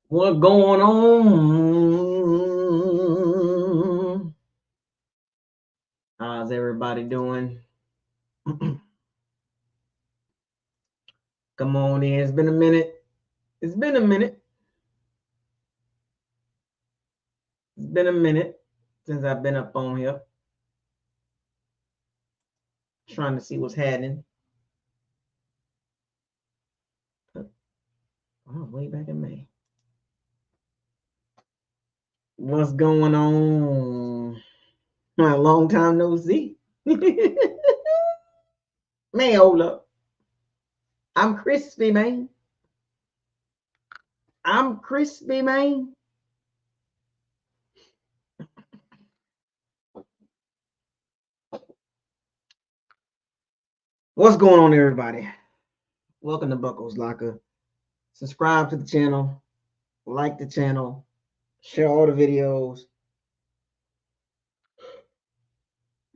What going on? How's everybody doing? Come on in. It's been a minute. It's been a minute. It's been a minute since I've been up on here. Trying to see what's happening. Oh, way back in May. What's going on? A long time no see. Man, hold up. I'm crispy, man. I'm crispy, man. What's going on, everybody? Welcome to BucosLocker. Subscribe to the channel, like the channel, share all the videos.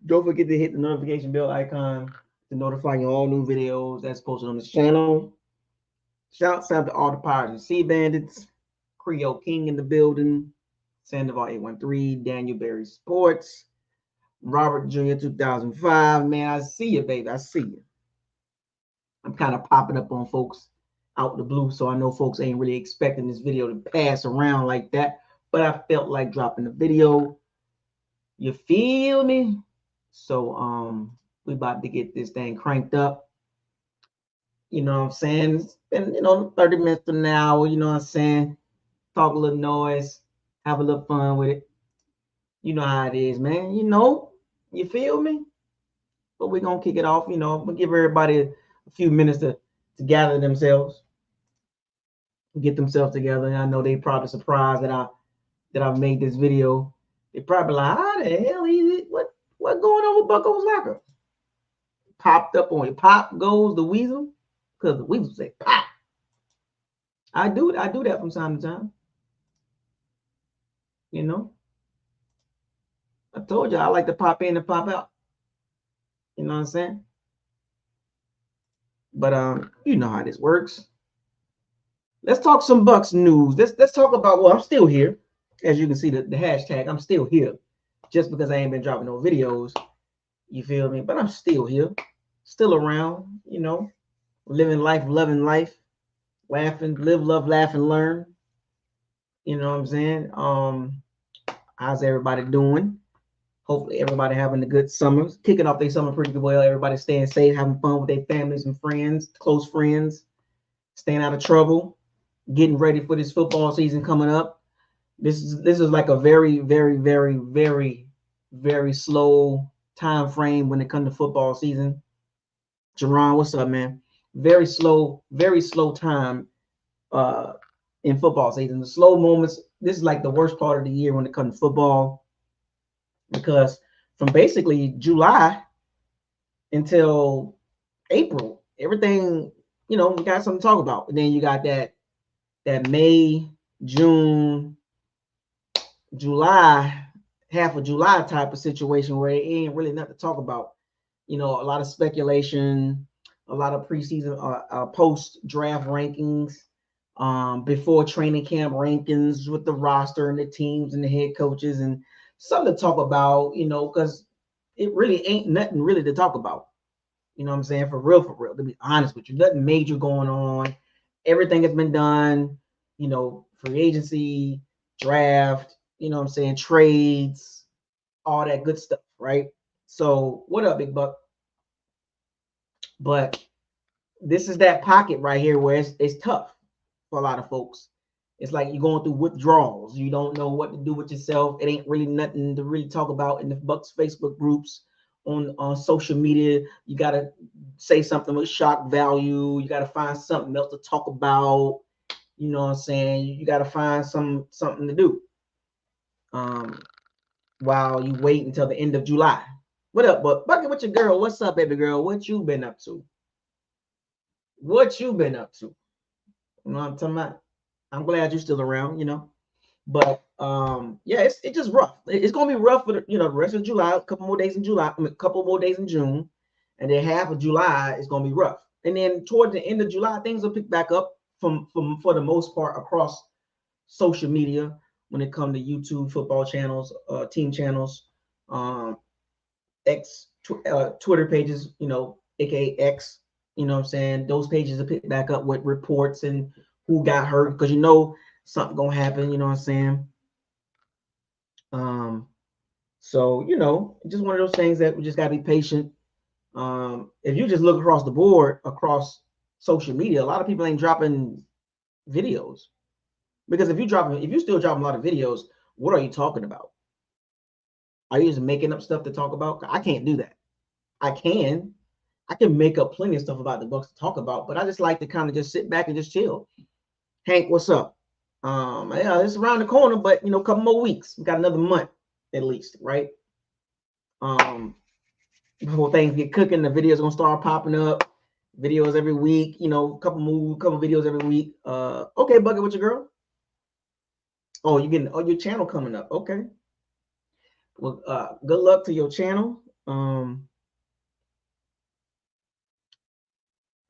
Don't forget to hit the notification bell icon to notify you all new videos that's posted on this channel. Shouts out to all the Pirates and Sea Bandits, Creole King in the building, Sandoval 813, Daniel Berry Sports, Robert Jr. 2005. Man, I see you, baby. I see you. I'm kind of popping up on folks out the blue, so I know folks ain't really expecting this video to pass around like that, but I felt like dropping the video. You feel me? So we about to get this thing cranked up. You know what I'm saying? It's been, 30 minutes to an hour, you know what I'm saying? Talk a little noise, have a little fun with it. You know how it is, man. You feel me? But we're gonna kick it off, we'll give everybody a few minutes to gather themselves, get themselves together. And I know they probably surprised that I've made this video. They probably like, how the hell is it? What going on with BucosLocker? Popped up on it. Pop goes the weasel, because the weasel say pop. I do that from time to time. I told you I like to pop in and pop out. You know what I'm saying? But you know how this works. Let's talk some Bucs news. Let's talk about, well, I'm still here. As you can see, the hashtag, I'm still here. Just because I ain't been dropping no videos. You feel me? But I'm still here. Still around, living life, loving life, laughing, live, love, laugh, and learn. You know what I'm saying? How's everybody doing? Hopefully everybody having a good summer, kicking off their summer pretty well. Everybody staying safe, having fun with their families and friends, close friends, staying out of trouble, getting ready for this football season coming up. This is like a very, very, very, very, very slow time frame when it comes to football season. Jerron, what's up, man? Very slow time in football season. The slow moments. This is like the worst part of the year when it comes to football, because from basically July until April, everything, we got something to talk about. And then you got that May, June, July, half of July type of situation where it ain't really nothing to talk about. A lot of speculation, a lot of preseason, post-draft rankings, before training camp rankings with the roster and the teams and the head coaches, and something to talk about, because it really ain't nothing really to talk about. You know what I'm saying? For real, to be honest with you. Nothing major going on. Everything has been done, free agency, draft, you know what I'm saying, trades, all that good stuff, right? So what up, Big Buck? But this is that pocket right here where it's tough for a lot of folks. It's like you're going through withdrawals. You don't know what to do with yourself. It ain't really nothing to really talk about in the Bucs Facebook groups, on social media. You got to say something with shock value. You got to find something else to talk about. You know what I'm saying? You got to find something to do while you wait until the end of July. What up, Bucket with your girl? What's up, baby girl? What you been up to? What you been up to? You know what I'm talking about? I'm glad you're still around, But yeah, it's just rough. It's gonna be rough for the rest of July, a couple more days in July, a couple more days in June, and then half of July is gonna be rough. And then toward the end of July, things will pick back up from for the most part across social media when it comes to YouTube, football channels, team channels, um, Twitter pages, aka X. You know what I'm saying? Those pages will pick back up with reports and who got hurt because something gonna happen. You know what I'm saying? So just one of those things that we just gotta be patient. If you just look across the board across social media, a lot of people ain't dropping videos because if you still dropping a lot of videos, what are you talking about? Are you just making up stuff to talk about? I can't do that. I can make up plenty of stuff about the Bucs to talk about, but I just like to kind of just sit back and just chill. Hank, what's up? Yeah, it's around the corner, but a couple more weeks. We got another month at least, right? Before things get cooking, the videos gonna start popping up. Videos every week, couple videos every week. Okay, Bucket, with your girl. Oh, your channel coming up. Okay. Well, good luck to your channel.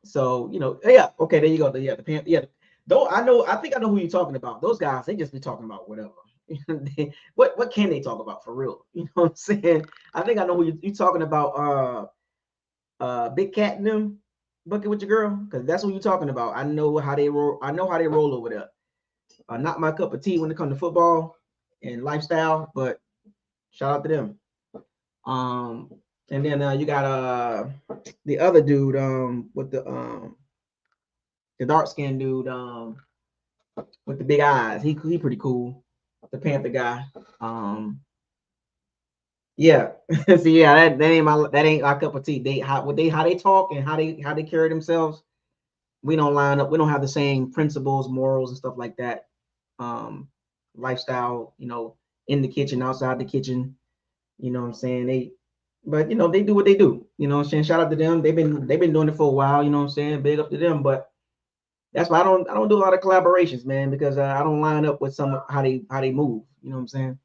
So yeah, okay, there you go. Yeah, Though I think I know who you're talking about. Those guys, they just be talking about whatever. What can they talk about for real? You know what I'm saying? I think I know who you're talking about. Big Cat and them, Bucket with your girl, because that's what you're talking about. I know how they roll. I know how they roll over there. Not my cup of tea when it comes to football and lifestyle, but shout out to them. And then you got the other dude with the dark skinned dude with the big eyes. He pretty cool. The Panther guy. Yeah. So yeah, that ain't my cup of tea. How they talk and how they carry themselves. We don't line up. We don't have the same principles, morals, and stuff like that. Lifestyle, in the kitchen, outside the kitchen. You know what I'm saying? But they do what they do. You know what I'm saying? Shout out to them. They've been doing it for a while. You know what I'm saying? Big up to them. But that's why I don't do a lot of collaborations, man, because I don't line up with some how they move. You know what I'm saying?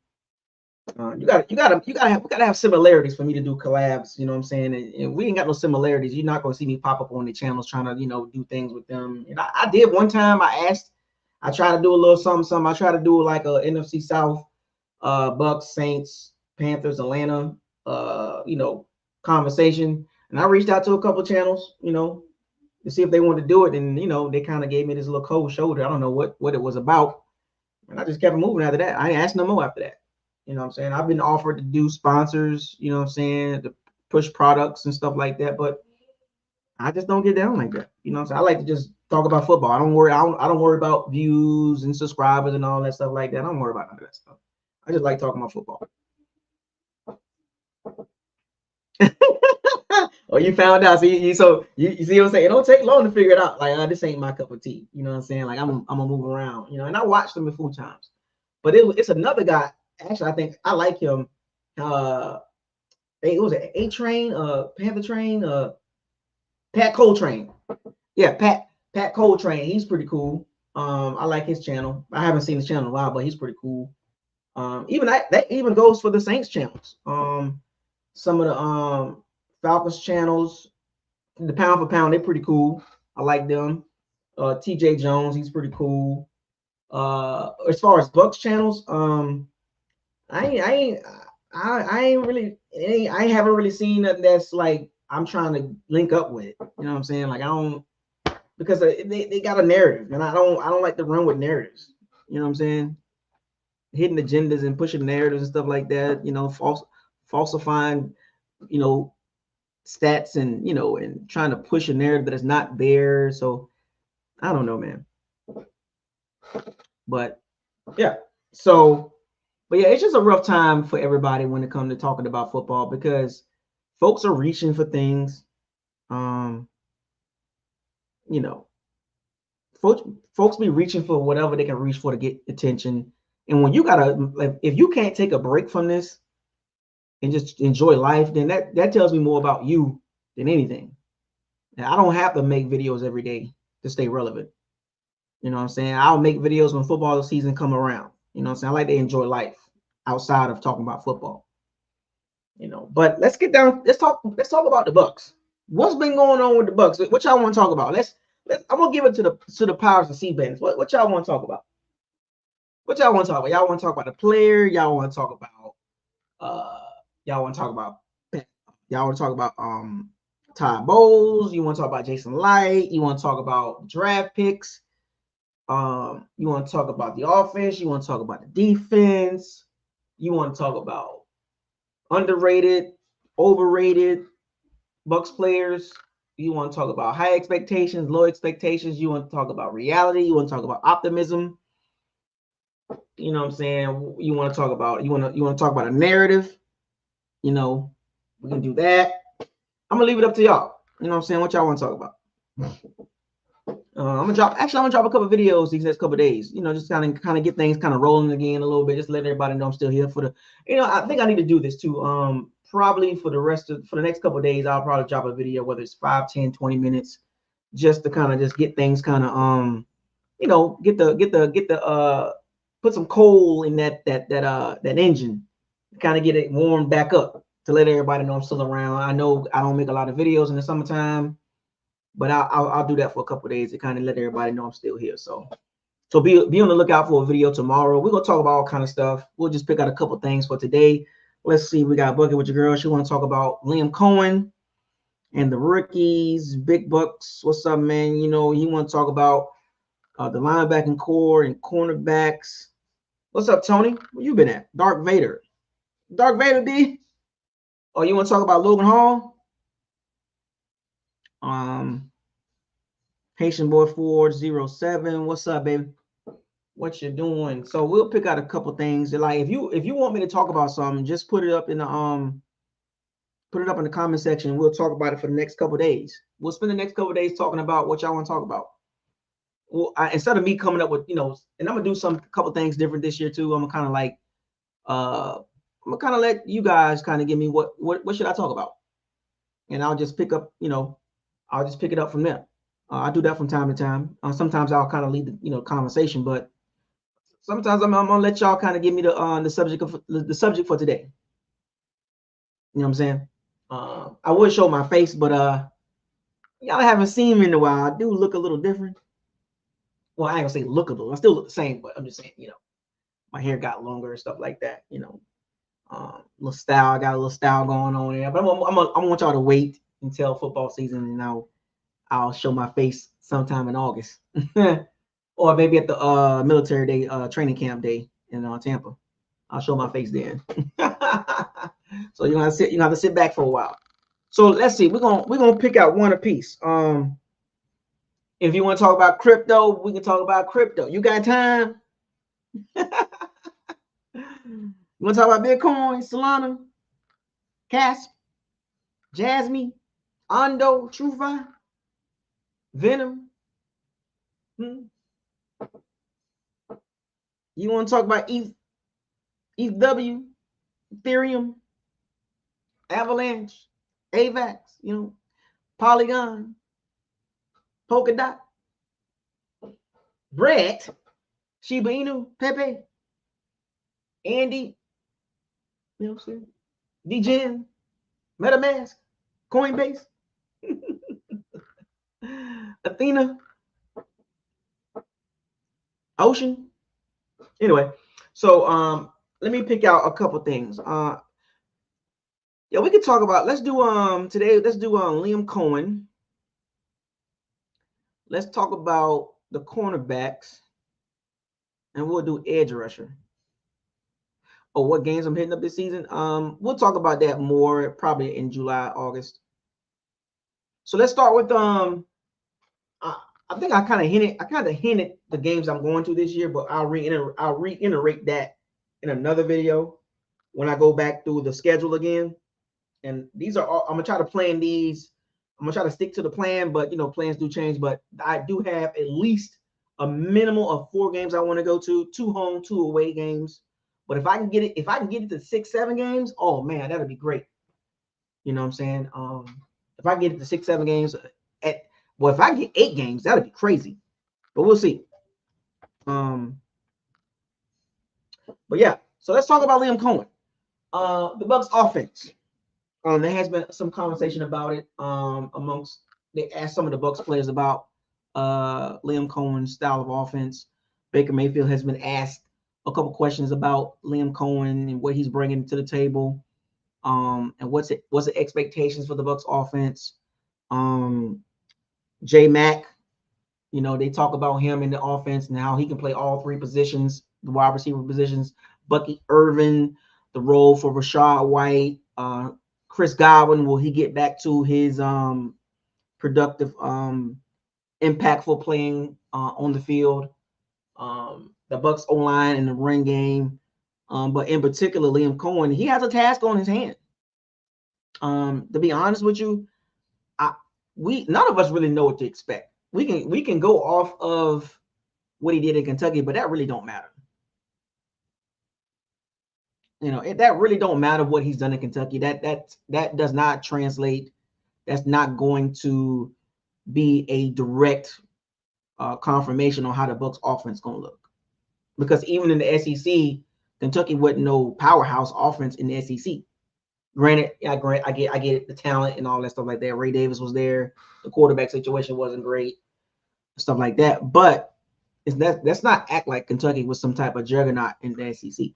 You gotta have similarities for me to do collabs. You know what I'm saying? And we ain't got no similarities. You're not gonna see me pop up on the channels trying to do things with them. And I did one time. I tried to do a little something. I tried to do like a NFC South, Bucs, Saints, Panthers, Atlanta, conversation. And I reached out to a couple channels, to see if they wanted to do it. And they kind of gave me this little cold shoulder. I don't know what it was about. And I just kept moving after that. I ain't asked no more after that. You know what I'm saying? I've been offered to do sponsors, you know what I'm saying, to push products and stuff like that, but I just don't get down like that. You know what I'm saying? I like to just talk about football. I don't worry about views and subscribers and all that stuff like that. I don't worry about none of that stuff. I just like talking about football. Oh, you found out. You see what I'm saying? It don't take long to figure it out. Like, this ain't my cup of tea. You know what I'm saying? Like, I'm gonna move around, and I watched them a few times. But it's another guy. Actually, I think I like him. It was an A Train, Panther Train, Pat Coltrane. Yeah, Pat Coltrane. He's pretty cool. I like his channel. I haven't seen his channel in a while, but he's pretty cool. Even that even goes for the Saints channels. Some of the Falcons channels, the pound for pound, they're pretty cool. I like them. TJ Jones, he's pretty cool. As far as Bucs channels, I haven't really seen nothing that's like I'm trying to link up with. You know what I'm saying? Like I don't, because they got a narrative, and I don't like to run with narratives. You know what I'm saying? Hidden agendas and pushing narratives and stuff like that. Falsifying, stats and and trying to push a narrative that is not there. So I don't know, man. But yeah, but yeah, it's just a rough time for everybody when it comes to talking about football because folks are reaching for things. Folks be reaching for whatever they can reach for to get attention. And when if you can't take a break from this and just enjoy life, then that tells me more about you than anything. And I don't have to make videos every day to stay relevant. You know what I'm saying? I'll make videos when football season come around. You know what I'm saying? I like to enjoy life outside of talking about football. But let's talk about the Bucs. What's been going on with the Bucs? What y'all want to talk about? I'm gonna give it to the powers and C-bands. What y'all want to talk about? What y'all want to talk about? Y'all want to talk about the player? Y'all want to talk about y'all want to talk about y'all want to talk about Todd Bowles? You want to talk about Jason Light? You want to talk about draft picks? You want to talk about the offense? You want to talk about the defense? You want to talk about underrated, overrated Bucs players? You want to talk about high expectations, low expectations? You want to talk about reality? You want to talk about optimism? You know what I'm saying? You want to talk about you want to talk about a narrative? You know, we can do that. I'm gonna leave it up to y'all. You know what I'm saying? What y'all want to talk about? I'm gonna drop a couple of videos these next couple of days. You know, just kind of get things kind of rolling again a little bit. Just let everybody know I'm still here for the. You know, I think I need to do this too. Probably for the next couple of days, I'll probably drop a video, whether it's 5, 10, 20 minutes, just to kind of just get things kind of you know, get the put some coal in that engine, kind of get it warmed back up to let everybody know I'm still around. I know I don't make a lot of videos in the summertime, but I'll do that for a couple of days to kind of let everybody know I'm still here. So be on the lookout for a video tomorrow. We're gonna talk about all kind of stuff. We'll just pick out a couple things for today. Let's see. We got Bucket with your girl. She want to talk about Liam Cohen and the rookies, big Bucks. What's up, man? You know, you want to talk about the linebacking core and cornerbacks. What's up, Tony? Where you been at? Dark Vader, D. Oh, you want to talk about Logan Hall? Haitian Boy Ford 07. What's up, baby? What you doing? So we'll pick out a couple things. Like if you want me to talk about something, just put it up in the comment section. We'll talk about it for the next couple days. We'll spend the next couple days talking about what y'all want to talk about. Well, instead of me coming up with, you know, and I'm gonna do some couple things different this year too. I'm gonna kind of like I'm gonna kind of let you guys kind of give me what should I talk about, and I'll just pick up, you know, I'll just pick it up from there. I do that from time to time. Sometimes I'll kind of lead the, you know, conversation, but sometimes I'm gonna let y'all kind of give me the subject for today. You know what I'm saying? I would show my face, but y'all haven't seen me in a while. I do look a little different. Well, I ain't gonna say look a little. I still look the same, but I'm just saying, you know, my hair got longer and stuff like that. You know, little style. I got a little style going on there. But I'm gonna want y'all to wait until football season, and I'll show my face sometime in August, or maybe at the military day, training camp day in Tampa. I'll show my face then. So you're gonna have to sit back for a while. So let's see. We're gonna pick out one apiece. If you want to talk about crypto, we can talk about crypto. You got time? You want to talk about Bitcoin, Solana, Casp, Jasmine, Ondo, TrueFi, Venom? You want to talk about ETHW, Ethereum, Avalanche, AVAX, you know, Polygon, Polkadot, Brett, Shiba Inu, Pepe, Andy, you know what I'm saying? DGen, MetaMask, Coinbase, Athena, Ocean. Anyway, so let me pick out a couple things. Yeah, we could talk about, let's do today, let's do Liam Cohen. Let's talk about the cornerbacks, and we'll do edge rusher. Oh, what games I'm hitting up this season? We'll talk about that more probably in July, August. So let's start with I think I kind of hinted the games I'm going to this year, but I'll reiterate that in another video when I go back through the schedule again. And these are all, I'm gonna try to plan these. I'm gonna try to stick to the plan, but you know, plans do change. But I do have at least a minimum of 4 games I want to go to, 2 home, 2 away games. But if I can get it to 6, 7 games, oh man, that'd be great. You know what I'm saying? If I get it to 6, 7 games, if I get 8 games, that'd be crazy. But we'll see. But yeah, so let's talk about Liam Cohen. The Bucs offense. There has been some conversation about it amongst. They asked some of the Bucs players about Liam Cohen's style of offense. Baker Mayfield has been asked a couple questions about Liam Cohen and what he's bringing to the table, and what's the expectations for the Bucs offense. J Mac, they talk about him in the offense and how he can play all three positions, the wide receiver positions. Bucky Irvin, the role for Rashad White. Chris Godwin, will he get back to his productive, impactful playing on the field? The Bucs O-line and the run game. But in particular, Liam Cohen, he has a task on his hand. To be honest with you, none of us really know what to expect. We can go off of what he did in Kentucky, but that really don't matter. That really don't matter what he's done in Kentucky. That does not translate. That's not going to be a direct confirmation on how the Bucs offense going to look. Because even in the SEC, Kentucky wasn't no powerhouse offense in the SEC. Granted, I get the talent and all that stuff like that. Ray Davis was there. The quarterback situation wasn't great, stuff like that. But let's not act like Kentucky was some type of juggernaut in the SEC.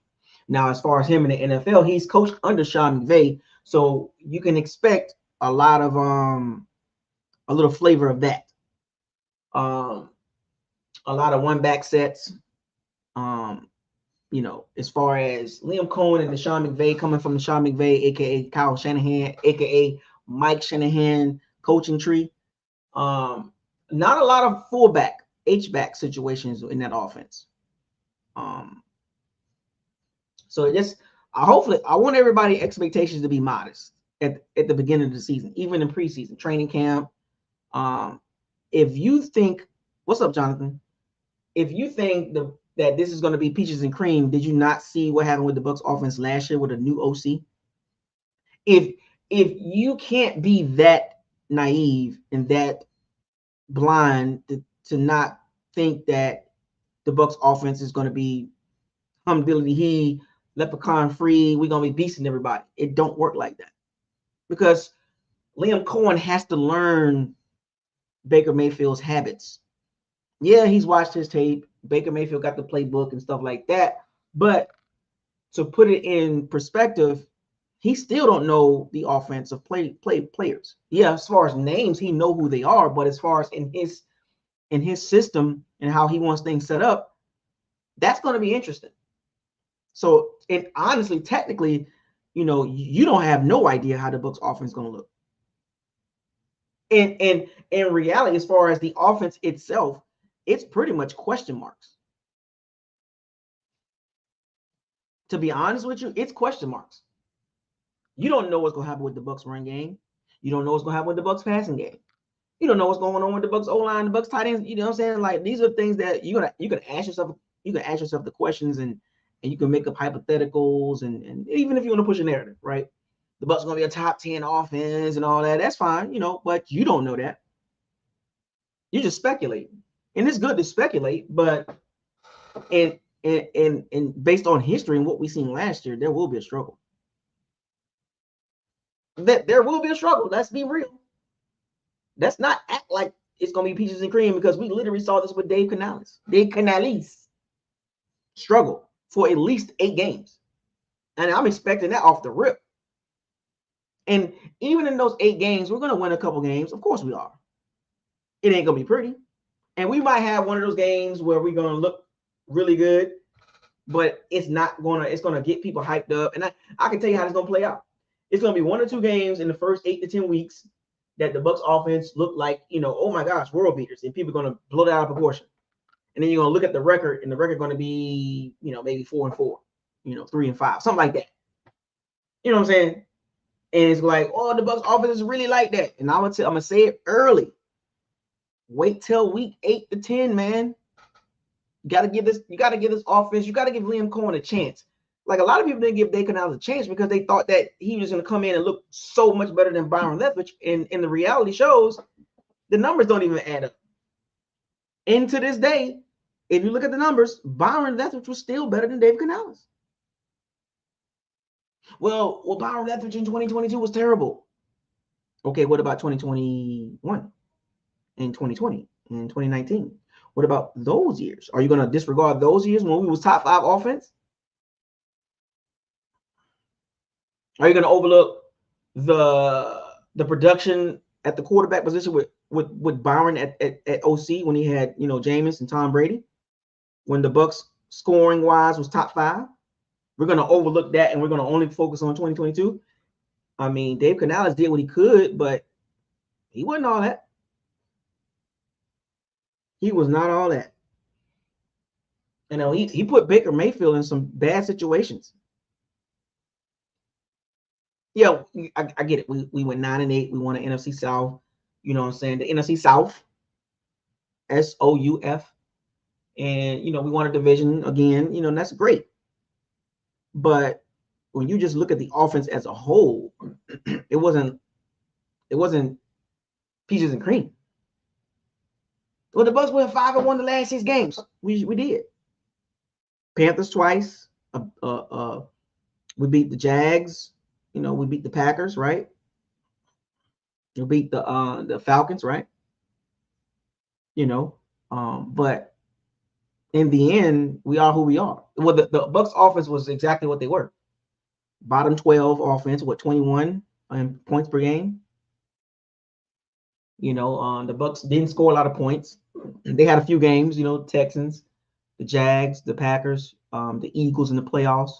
Now, as far as him in the NFL, he's coached under Sean McVay, so you can expect a lot of a little flavor of that. A lot of one-back sets. As far as Liam Cohen and the Sean McVay, coming from the Sean McVay, aka Kyle Shanahan, aka Mike Shanahan coaching tree. Not a lot of fullback, H-back situations in that offense. So hopefully, I want everybody expectations to be modest at the beginning of the season, even in preseason training camp. If you think, what's up, Jonathan? If you think that this is going to be peaches and cream, did you not see what happened with the Bucs offense last year with a new OC? If you can't be that naive and that blind to not think that the Bucs offense is going to be humdiddly leprechaun free, we're going to be beasting everybody. It don't work like that. Because Liam Cohen has to learn Baker Mayfield's habits. Yeah, he's watched his tape. Baker Mayfield got the playbook and stuff like that. But to put it in perspective, he still don't know the offensive players. Yeah, as far as names, he know who they are. But as far as in his system and how he wants things set up, that's going to be interesting. So, and honestly, technically, you don't have no idea how the Bucs offense is going to look. And in reality, as far as the offense itself, it's pretty much question marks. To be honest with you, it's question marks. You don't know what's going to happen with the Bucs run game. You don't know what's going to happen with the Bucs passing game. You don't know what's going on with the Bucs O-line, the Bucs tight ends. You know what I'm saying? Like, these are things that you can ask yourself. You can ask yourself the questions and you can make up hypotheticals and even if you want to push a narrative, right? The Bucs are going to be a top 10 offense and all that. That's fine, but you don't know that. You're just speculating. And it's good to speculate, but and based on history and what we seen last year, there will be a struggle. There will be a struggle. Let's be real. Let's not act like it's going to be peaches and cream because we literally saw this with Dave Canales. Dave Canales struggle for at least 8 games. And I'm expecting that off the rip. And even in those 8 games, we're going to win a couple games. Of course we are. It ain't going to be pretty. And we might have one of those games where we're going to look really good, but it's going to get people hyped up. And I can tell you how it's going to play out. It's going to be 1 or 2 games in the first 8 to 10 weeks that the Bucs offense look like, oh my gosh, world beaters. And people are going to blow that out of proportion. And then you're going to look at the record, and the record going to be, maybe 4-4, 3-5, something like that. You know what I'm saying? And it's like, oh, the Bucs offense is really like that. And I'm gonna say it early. Wait till week 8 to 10, man. You gotta give this offense, you gotta give Liam Cohen a chance. Like, a lot of people didn't give Dave Canales a chance because they thought that he was gonna come in and look so much better than Byron Leftwich. And the reality shows the numbers don't even add up. And to this day, if you look at the numbers, Byron Leftwich was still better than Dave Canales. Well, Byron Leftwich in 2022 was terrible. Okay, what about 2021 and 2020 and 2019? What about those years? Are you going to disregard those years when we was top 5 offense? Are you going to overlook the production at the quarterback position with Byron at OC when he had, you know, Jameis and Tom Brady, when the Bucs scoring wise was top 5? We're going to overlook that and we're going to only focus on 2022. I mean, Dave Canales did what he could, but he wasn't all that. He was not all that. You know, he put Baker Mayfield in some bad situations. Yeah, I get it. We went 9-8. We won an NFC South. You know what I'm saying? The NFC South, SOUF. And, you know, we won a division again. You know, and that's great. But when you just look at the offense as a whole, it wasn't peaches and cream. Well, the Bucs went 5-1 the last 6 games. We did. Panthers twice. We beat the Jags. You know, we beat the Packers, right? We beat the Falcons, right? You know, but in the end, we are who we are. Well, the Bucs offense was exactly what they were. Bottom 12 offense, 21 points per game. You know, the Bucs didn't score a lot of points. They had a few games, you know, Texans, the Jags, the Packers, the Eagles in the playoffs.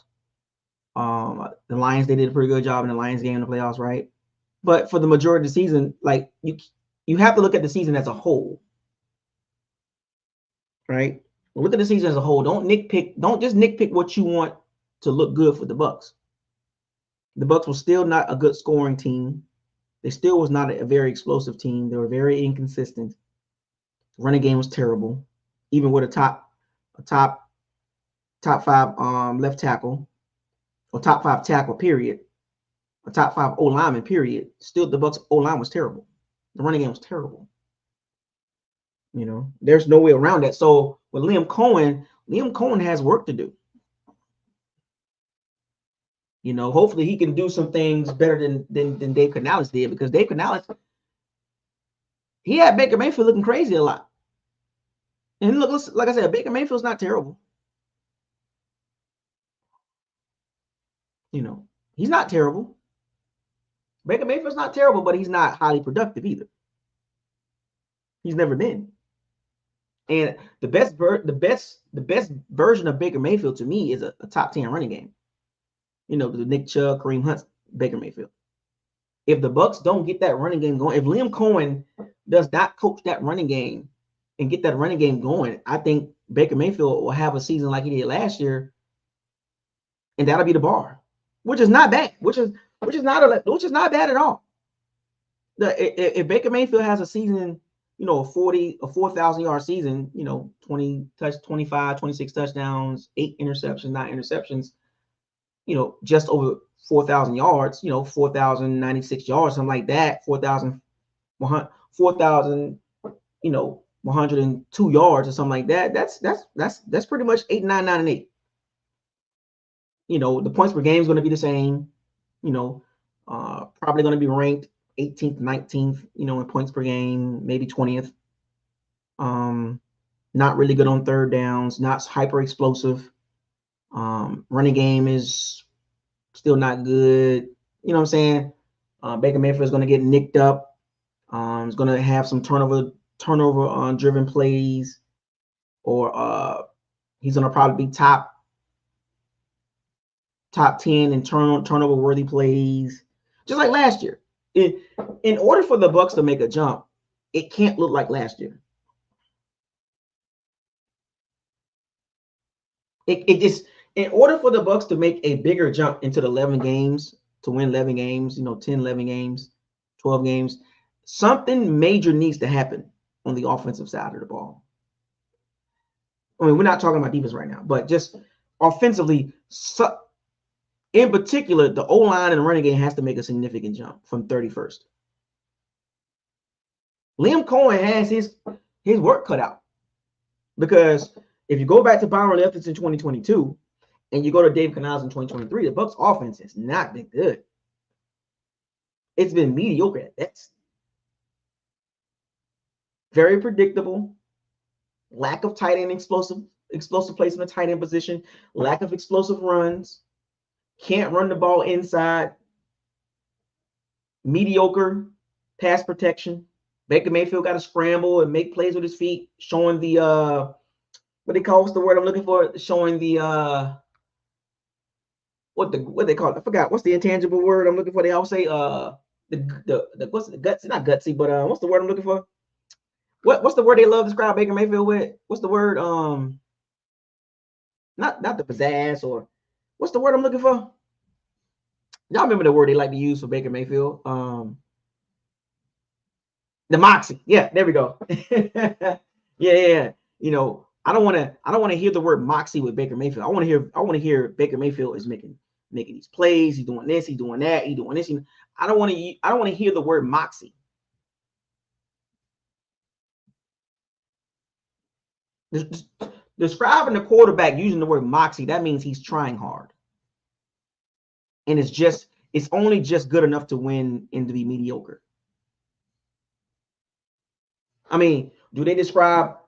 The Lions, they did a pretty good job in the Lions game in the playoffs, right? But for the majority of the season, like you have to look at the season as a whole, right? Look at the season as a whole. Don't just nitpick what you want to look good for the Bucs. The Bucs were still not a good scoring team. They still was not a very explosive team. They were very inconsistent. The running game was terrible, even with a top 5 left tackle or top 5 tackle period, a top 5 O lineman period. Still, the Bucs O line was terrible. The running game was terrible. You know, there's no way around that. So with Liam Cohen has work to do. You know, hopefully he can do some things better than Dave Canales did, because Dave Canales, he had Baker Mayfield looking crazy a lot. And look, like I said, Baker Mayfield's not terrible. You know, he's not terrible. Baker Mayfield's not terrible, but he's not highly productive either. He's never been. And the best version of Baker Mayfield to me is a top 10 running game. You know, the Nick Chubb, Kareem Hunt, Baker Mayfield. If the Bucs don't get that running game going, if Liam Cohen does not coach that running game and get that running game going, I think Baker Mayfield will have a season like he did last year, and that'll be the bar, which is not bad. Which is not bad at all. If Baker Mayfield has a season, you know, a 4,000 yard season, you know, 25, 26 touchdowns, 8 interceptions, 9 interceptions, you know, just over 4,000 yards, you know, 4,096 yards, something like that, 4,000, you know, 102 yards or something like that. That's pretty much 8, 9, 9, and 8. You know, the points per game is going to be the same. You know, probably going to be ranked 18th, 19th, you know, in points per game, maybe 20th. Not really good on third downs, not hyper explosive. Running game is still not good. You know what I'm saying? Baker Mayfield is going to get nicked up. He's going to have some turnover driven plays, or he's going to probably be top 10 in turnover worthy plays, just like last year. In order for the Bucs to make a jump, it can't look like last year. It just, in order for the Bucs to make a bigger jump into the 11 games, to win 11 games, you know, 10, 11 games, 12 games, something major needs to happen on the offensive side of the ball. I mean, we're not talking about defense right now, but just offensively, in particular, the O-line and the running game has to make a significant jump from 31st. Liam Cohen has his work cut out, because if you go back to Byron Leftwich in 2022, and you go to Dave Canales in 2023, the Bucs offense has not been good. It's been mediocre at best. Very predictable. Lack of tight end explosive placement, tight end position. Lack of explosive runs. Can't run the ball inside. Mediocre pass protection. Baker Mayfield got to scramble and make plays with his feet, showing the what's the word I'm looking for? Showing the what they call it? I forgot. What's the intangible word I'm looking for? They all say the what's the gutsy, not gutsy, but what's the word I'm looking for? What's the word they love to describe Baker Mayfield with? What's the word? Not the pizzazz, or what's the word I'm looking for? Y'all remember the word they like to use for Baker Mayfield? The moxie. Yeah, there we go. yeah. You know, I don't want to hear the word moxie with Baker Mayfield. I want to hear Baker Mayfield is making these plays. He's doing this. He's doing that. He's doing this. I don't want to hear the word moxie. Describing the quarterback using the word moxie, that means he's trying hard, and it's only just good enough to win and to be mediocre. I mean, do they describe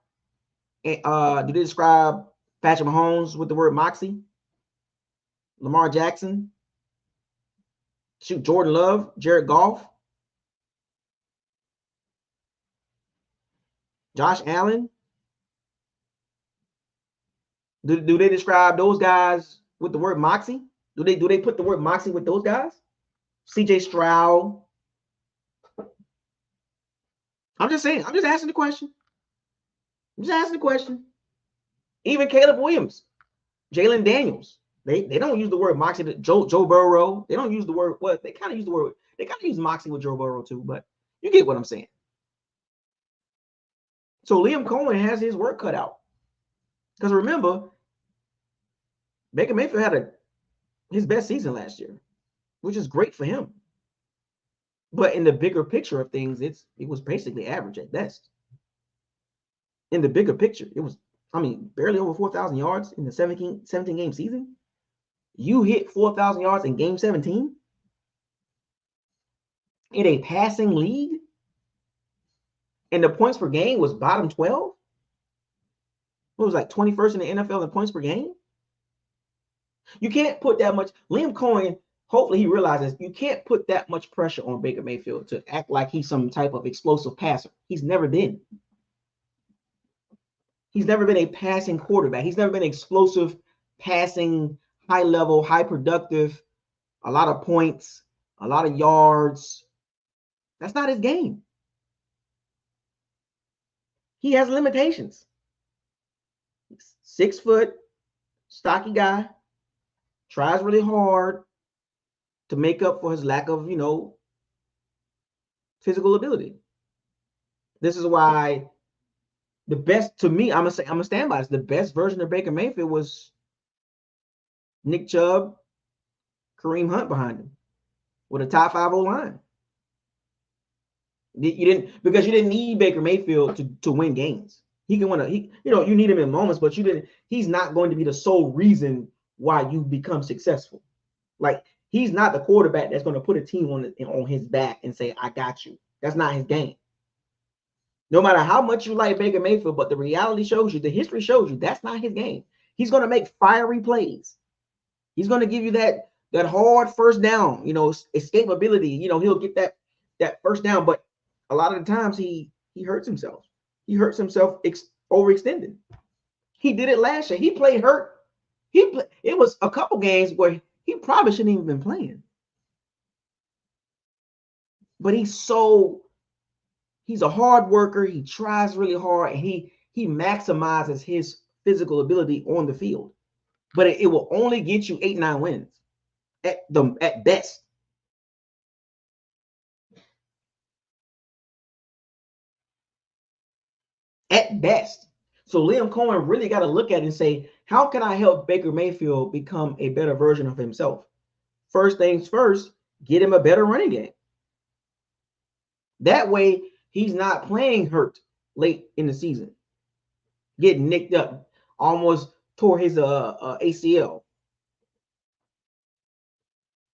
Patrick Mahomes with the word moxie? Lamar Jackson? Shoot, Jordan Love, Jared Goff, Josh Allen? Do they describe those guys with the word moxie? Do they put the word moxie with those guys? CJ Stroud. I'm just saying. I'm just asking the question. Even Caleb Williams, Jalen Daniels. They don't use the word moxie. Joe Burrow. They don't use the word. Well, they kind of use the word. They kind of use moxie with Joe Burrow too. But you get what I'm saying. So Liam Cohen has his work cut out. Because remember, Baker Mayfield had his best season last year, which is great for him. But in the bigger picture of things, it was basically average at best. In the bigger picture, it was, barely over 4,000 yards in the 17 game season. You hit 4,000 yards in game 17 in a passing league, and the points per game was bottom 12. It was like 21st in the NFL in points per game. You can't put that much. Liam Cohen, hopefully he realizes you can't put that much pressure on Baker Mayfield to act like he's some type of explosive passer. He's never been. He's never been a passing quarterback. He's never been explosive, passing, high level, high productive, a lot of points, a lot of yards. That's not his game. He has limitations. 6 foot, stocky guy, tries really hard to make up for his lack of, physical ability. This is why the best, to me, I'm gonna stand by this. The best version of Baker Mayfield was Nick Chubb, Kareem Hunt behind him with a top 5 O-line. You didn't need Baker Mayfield to win games. He can win you need him in moments, but he's not going to be the sole reason why you become successful. Like, he's not the quarterback that's going to put a team on his back and say, I got you. That's not his game. No matter how much you like Baker Mayfield, but the reality shows you, the history shows you, that's not his game. He's going to make fiery plays. He's going to give you that hard first down, escapability. He'll get that first down, but a lot of the times he hurts himself. He hurts himself overextended. He did it last year. He played hurt. It was a couple games where he probably shouldn't even been playing. But he's a hard worker. He tries really hard, and he maximizes his physical ability on the field. But it will only get you 8-9 wins at best. At best. So Liam Cohen really got to look at it and say, how can I help Baker Mayfield become a better version of himself? First things first, get him a better running game. That way, he's not playing hurt late in the season, getting nicked up, almost tore his ACL.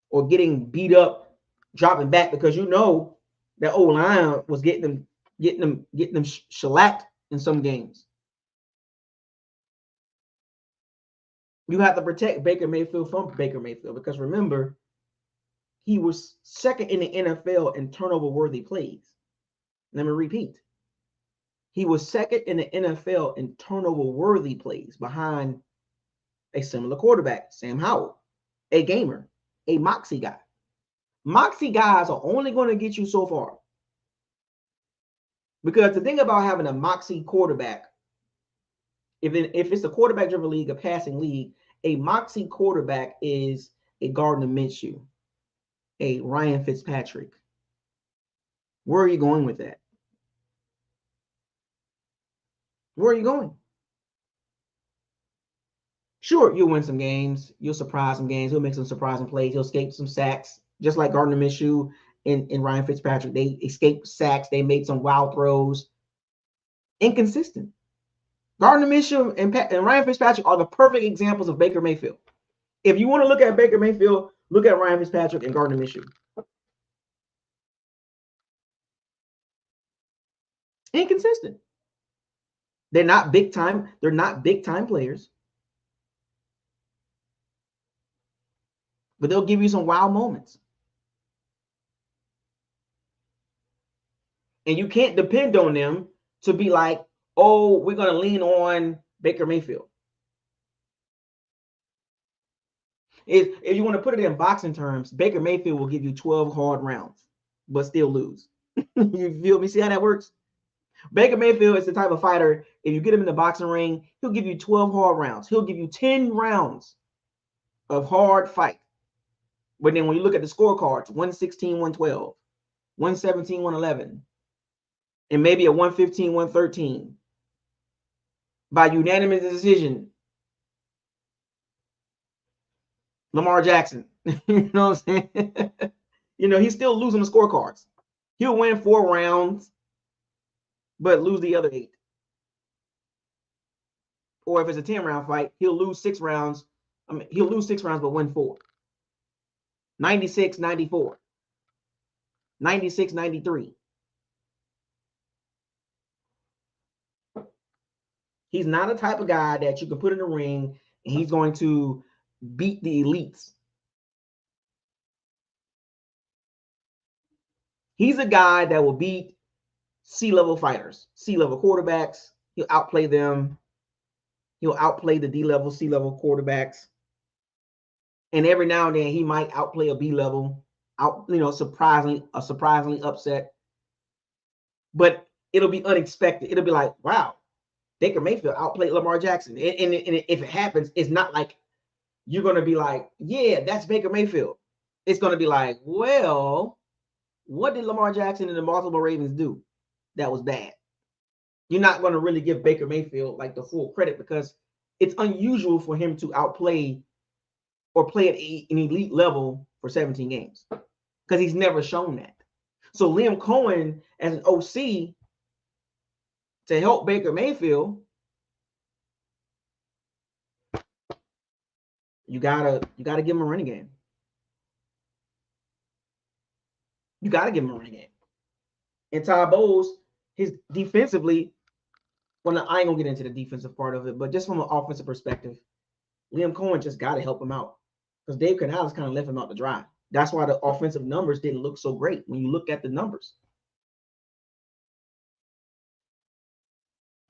or getting beat up, dropping back because you know that old line was getting them shellacked in some games. You have to protect Baker Mayfield from Baker Mayfield because remember, he was second in the NFL in turnover-worthy plays. Let me repeat. He was second in the NFL in turnover-worthy plays behind a similar quarterback, Sam Howell, a gamer, a moxie guy. Moxie guys are only going to get you so far. Because the thing about having a moxie quarterback, if it's a quarterback-driven league, a passing league, a moxie quarterback is a Gardner Minshew, a Ryan Fitzpatrick. Where are you going with that? Where are you going? Sure, you'll win some games. You'll surprise some games. He'll make some surprising plays. He'll escape some sacks, just like Gardner Minshew and Ryan Fitzpatrick. They escaped sacks. They made some wild throws. Inconsistent. Gardner Minshew and Ryan Fitzpatrick are the perfect examples of Baker Mayfield. If you want to look at Baker Mayfield, look at Ryan Fitzpatrick and Gardner Minshew. Inconsistent. They're not big time. They're not big time players. But they'll give you some wild moments. And you can't depend on them to be like, oh, we're going to lean on Baker Mayfield. If you want to put it in boxing terms, Baker Mayfield will give you 12 hard rounds, but still lose. You feel me? See how that works? Baker Mayfield is the type of fighter, if you get him in the boxing ring, he'll give you 12 hard rounds. He'll give you 10 rounds of hard fight. But then when you look at the scorecards, 116, 112, 117, 111, and maybe a 115, 113, by unanimous decision, Lamar Jackson. You know what I'm saying? He's still losing the scorecards. He'll win 4 rounds, but lose the other 8. Or if it's a 10-round fight, he'll lose 6 rounds. He'll lose 6 rounds, but win 4. 96, 94. 96, 93. He's not a type of guy that you can put in the ring and he's going to beat the elites. He's a guy that will beat C-level fighters, C-level quarterbacks. He'll outplay them. He'll outplay the D-level, C-level quarterbacks. And every now and then he might outplay a B-level, surprisingly upset. But it'll be unexpected. It'll be like, wow, Baker Mayfield outplayed Lamar Jackson. And if it happens, it's not like you're going to be like, yeah, that's Baker Mayfield. It's going to be like, well, what did Lamar Jackson and the Baltimore Ravens do that was bad? You're not going to really give Baker Mayfield like the full credit because it's unusual for him to outplay or play at an elite level for 17 games because he's never shown that. So Liam Cohen as an OC to help Baker Mayfield, you gotta give him a running game. You gotta give him a running game. And Todd Bowles, his defensively, well, I ain't gonna get into the defensive part of it, but just from an offensive perspective, Liam Cohen just gotta help him out because Dave Canales kind of left him out to dry. That's why the offensive numbers didn't look so great when you look at the numbers.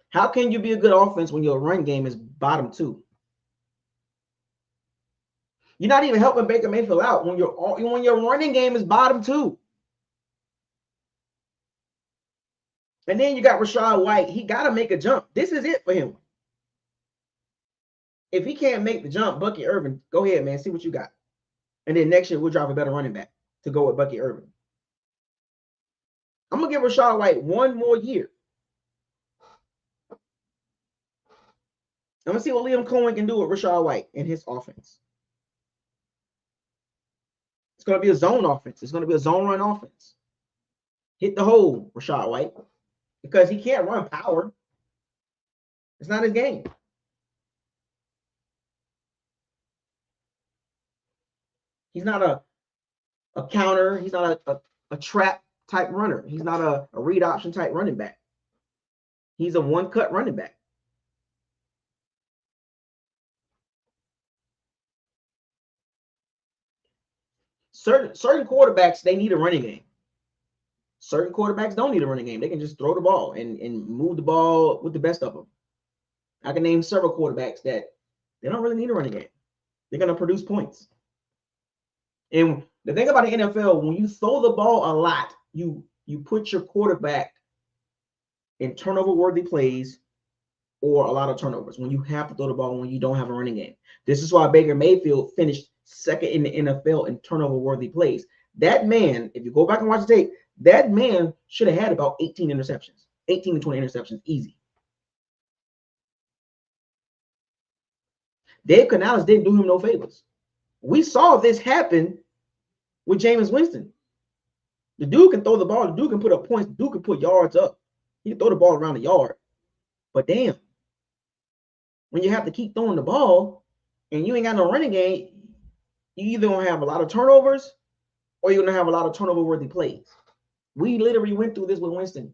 How can you be a good offense when your run game is bottom 2? You're not even helping Baker Mayfield out when your running game is bottom 2. And then you got Rachaad White. He got to make a jump. This is it for him. If he can't make the jump, Bucky Irvin, go ahead, man. See what you got. And then next year, we'll drop a better running back to go with Bucky Irvin. I'm going to give Rachaad White 1 more year. I'm going to see what Liam Cohen can do with Rachaad White in his offense. It's going to be a zone offense. It's going to be a zone run offense. Hit the hole, Rachaad White, because he can't run power. It's not his game. He's not a a counter. He's not a trap type runner. He's not a read option type running back. He's a one-cut running back. Certain quarterbacks, they need a running game. Certain quarterbacks don't need a running game. They can just throw the ball and move the ball with the best of them. I can name several quarterbacks that they don't really need a running game. They're going to produce points. And the thing about the NFL, when you throw the ball a lot, you put your quarterback in turnover-worthy plays or a lot of turnovers when you have to throw the ball when you don't have a running game. This is why Baker Mayfield finished second in the NFL in turnover-worthy plays. That man, if you go back and watch the tape, that man should have had about 18 interceptions, 18 to 20 interceptions, easy. Dave Canales didn't do him no favors. We saw this happen with Jameis Winston. The dude can throw the ball. The dude can put up points. The dude can put yards up. He can throw the ball around the yard. But damn, when you have to keep throwing the ball and you ain't got no running game, you either gonna have a lot of turnovers or you're gonna have a lot of turnover-worthy plays. We literally went through this with Winston.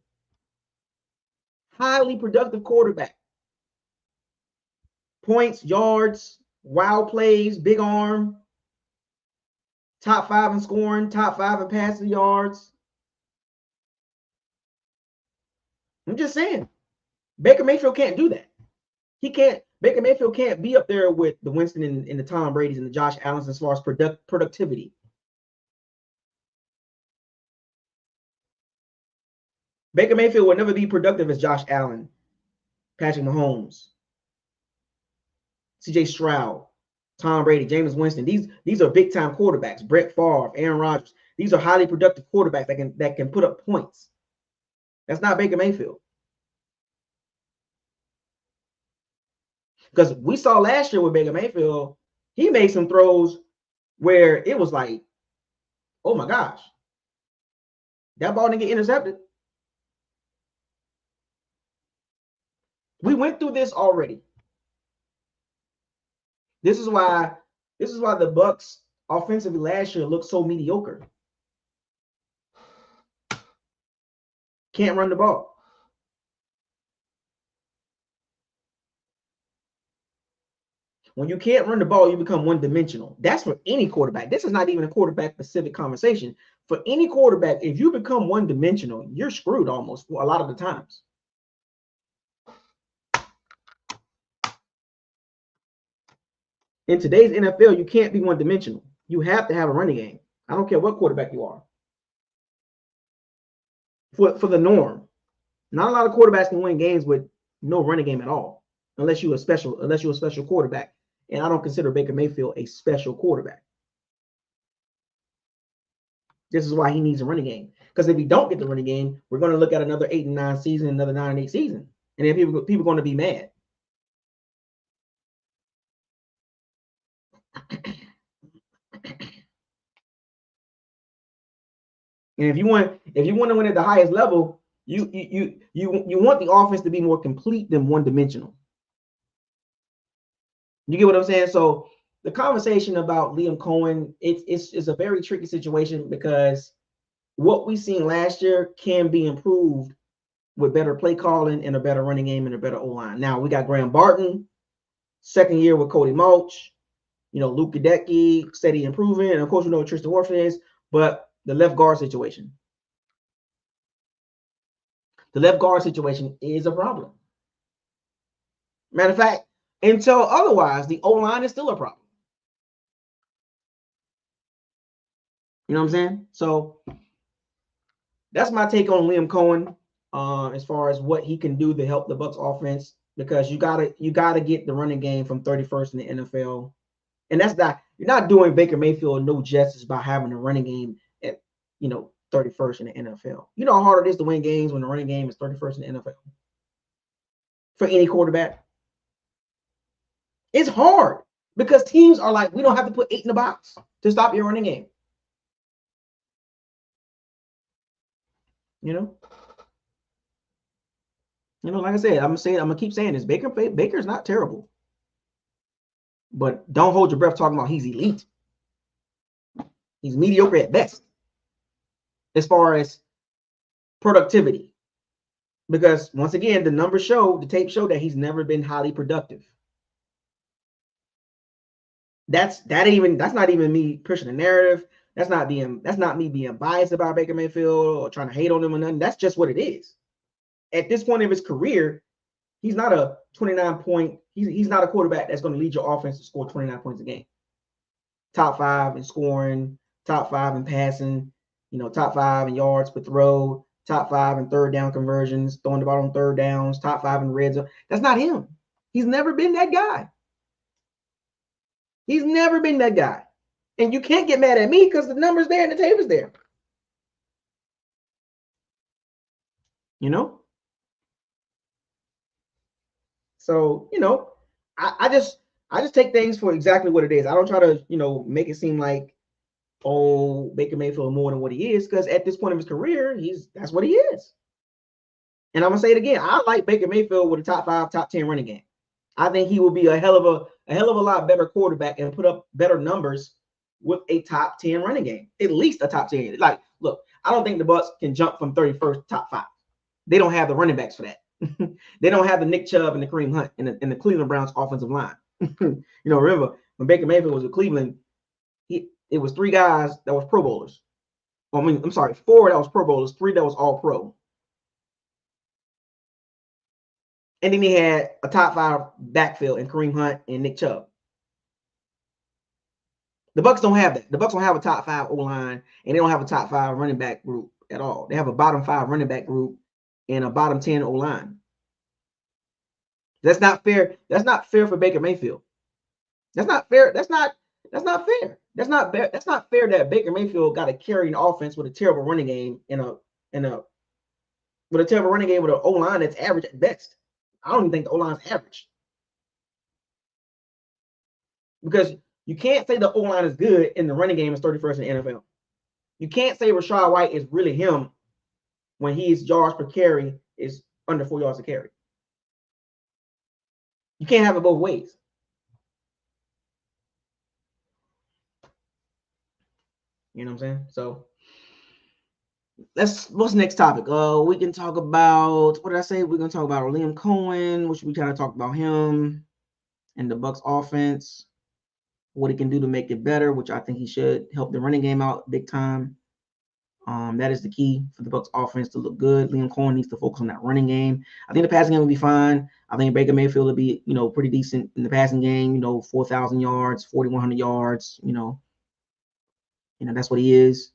Highly productive quarterback. Points, yards, wild plays, big arm, top 5 in scoring, top 5 in passing yards. I'm just saying, Baker Mayfield can't do that. He can't. Baker Mayfield can't be up there with the Winston and the Tom Brady's and the Josh Allens as far as productivity. Baker Mayfield will never be productive as Josh Allen, Patrick Mahomes, CJ Stroud, Tom Brady, Jameis Winston. These are big time quarterbacks. Brett Favre, Aaron Rodgers. These are highly productive quarterbacks that can put up points. That's not Baker Mayfield. Because we saw last year with Baker Mayfield, he made some throws where it was like, oh my gosh, that ball didn't get intercepted. We went through this already. This is why the Bucs offensively last year looked so mediocre. Can't run the ball. When you can't run the ball, you become one-dimensional. That's for any quarterback. This is not even a quarterback-specific conversation. For any quarterback, if you become one-dimensional, you're screwed almost a lot of the times. In today's NFL, you can't be one-dimensional. You have to have a running game. I don't care what quarterback you are. For the norm. Not a lot of quarterbacks can win games with no running game at all, unless you're a special quarterback. And I don't consider Baker Mayfield a special quarterback. This is why he needs a running game. Because if he don't get the running game, we're going to look at another 8-9 season, another 9-8 season. And then people are going to be mad. And if you want to win at the highest level, you want the offense to be more complete than one-dimensional. You get what I'm saying? So the conversation about Liam Cohen, it's a very tricky situation because what we seen last year can be improved with better play calling and a better running game and a better O-line. Now we got Graham Barton, second year with Cody Mulch, Luke Gadecki, steady improving, and of course we know what Tristan Wirfs is, but the left guard situation. The left guard situation is a problem. Matter of fact, until otherwise, the O-line is still a problem. You know what I'm saying? So that's my take on Liam Cohen as far as what he can do to help the Bucs offense, because you gotta get the running game from 31st in the NFL. And that's not, you're not doing Baker Mayfield no justice by having a running game at 31st in the NFL. You know how hard it is to win games when the running game is 31st in the NFL for any quarterback. It's hard because teams are like, we don't have to put 8 in the box to stop your running game. Like I said, I'm gonna keep saying this. Baker's not terrible, but don't hold your breath talking about he's elite. He's mediocre at best as far as productivity. Because once again, the numbers show, the tape show that he's never been highly productive. That's not even me pushing the narrative. That's not me being biased about Baker Mayfield or trying to hate on him or nothing. That's just what it is. At this point of his career, he's not a 29 point. He's not a quarterback that's going to lead your offense to score 29 points a game. Top 5 in scoring, top 5 in passing, top 5 in yards per throw, top 5 in third down conversions, throwing the ball on third downs, top 5 in red zone. That's not him. He's never been that guy. He's never been that guy. And you can't get mad at me because the number's there and the tape is there. So, I just take things for exactly what it is. I don't try to, make it seem like, oh, Baker Mayfield more than what he is, because at this point of his career, that's what he is. And I'm gonna say it again. I like Baker Mayfield with a top 5, top 10 running game. I think he will be a hell of a lot better quarterback and put up better numbers with a top 10 running game. At least a top 10. Like, look, I don't think the Bucs can jump from 31st to top 5. They don't have the running backs for that. They don't have the Nick Chubb and the Kareem Hunt and the Cleveland Browns offensive line. Remember when Baker Mayfield was with Cleveland, it was 3 guys that was Pro Bowlers. 4 that was Pro Bowlers, 3 that was all pro. And then he had a top 5 backfield in Kareem Hunt and Nick Chubb. The Bucs don't have that. The Bucs don't have a top 5 O-line, and they don't have a top 5 running back group at all. They have a bottom 5 running back group and a bottom 10 O-line. That's not fair. That's not fair for Baker Mayfield. That's not fair. That's not fair. That's not fair that Baker Mayfield got to carry an offense with a terrible running game with a terrible running game with an O-line that's average at best. I don't even think the O-line's average. Because you can't say the O-line is good and the running game is 31st in the NFL. You can't say Rachaad White is really him when his yards per carry is under 4 yards a carry. You can't have it both ways. You know what I'm saying? So what's the next topic? We can talk about, what did I say? We're gonna talk about Liam Cohen, which we kind of talked about him and the Bucs offense, what he can do to make it better, which I think he should help the running game out big time. That is the key for the Bucs offense to look good. Liam Cohen needs to focus on that running game. I think the passing game will be fine. I think Baker Mayfield will be, pretty decent in the passing game. 4,000 yards, 4,100 yards. That's what he is